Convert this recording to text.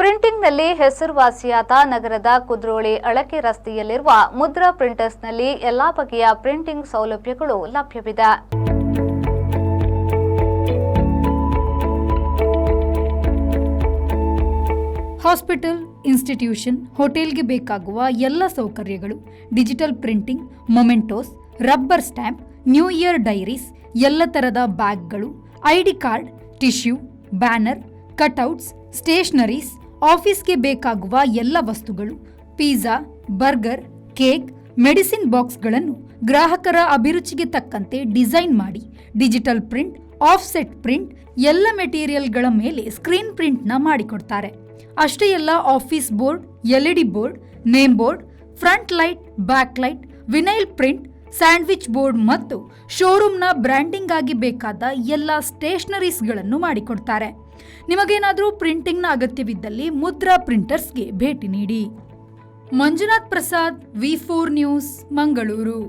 ಪ್ರಿಂಟಿಂಗ್ನಲ್ಲಿ ಹೆಸರುವಾಸಿಯಾದ ನಗರದ ಕುದ್ರೋಳಿ ಅಳಕೆ ರಸ್ತೆಯಲ್ಲಿರುವ ಮುದ್ರಾ ಪ್ರಿಂಟರ್ಸ್ನಲ್ಲಿ ಎಲ್ಲಾ ಬಗೆಯ ಪ್ರಿಂಟಿಂಗ್ ಸೌಲಭ್ಯಗಳು ಲಭ್ಯವಿದೆ. ಹಾಸ್ಪಿಟಲ್, ಇನ್ಸ್ಟಿಟ್ಯೂಷನ್, ಹೋಟೆಲ್ಗೆ ಬೇಕಾಗುವ ಎಲ್ಲ ಸೌಕರ್ಯಗಳು, digital printing, mementos, rubber stamp, new year diaries, ಎಲ್ಲ ತರದ ಬ್ಯಾಗ್ಗಳು, ID card, tissue, banner, cutouts, stationeries, ಆಫೀಸ್ಗೆ ಬೇಕಾಗುವ ಎಲ್ಲ ವಸ್ತುಗಳು, ಪಿಜ್ಜಾ, ಬರ್ಗರ್, ಕೇಕ್, ಮೆಡಿಸಿನ್ ಬಾಕ್ಸ್ಗಳನ್ನು ಗ್ರಾಹಕರ ಅಭಿರುಚಿಗೆ ತಕ್ಕಂತೆ ಡಿಸೈನ್ ಮಾಡಿ ಡಿಜಿಟಲ್ ಪ್ರಿಂಟ್, ಆಫ್ಸೆಟ್ ಪ್ರಿಂಟ್, ಎಲ್ಲ ಮೆಟೀರಿಯಲ್ಗಳ ಮೇಲೆ ಸ್ಕ್ರೀನ್ ಪ್ರಿಂಟ್ನ ಮಾಡಿಕೊಡ್ತಾರೆ. ಅಷ್ಟೇ ಅಲ್ಲ, office board, LED board, name board, front light, back light, vinyl print, sandwich board ಮತ್ತು ಶೋರೂಮ್ನ ಬ್ರ್ಯಾಂಡಿಂಗ್ ಆಗಿ ಬೇಕಾದ ಎಲ್ಲ ಸ್ಟೇಷನರೀಸ್ಗಳನ್ನು ಮಾಡಿಕೊಡ್ತಾರೆ. ನಿಮಗೇನಾದರೂ ಪ್ರಿಂಟಿಂಗ್ನ ಅಗತ್ಯವಿದ್ದಲ್ಲಿ ಮುದ್ರಾ ಪ್ರಿಂಟರ್ಸ್ಗೆ ಭೇಟಿ ನೀಡಿ. ಮಂಜುನಾಥ್ ಪ್ರಸಾದ್, ವಿ4 ನ್ಯೂಸ್, ಮಂಗಳೂರು.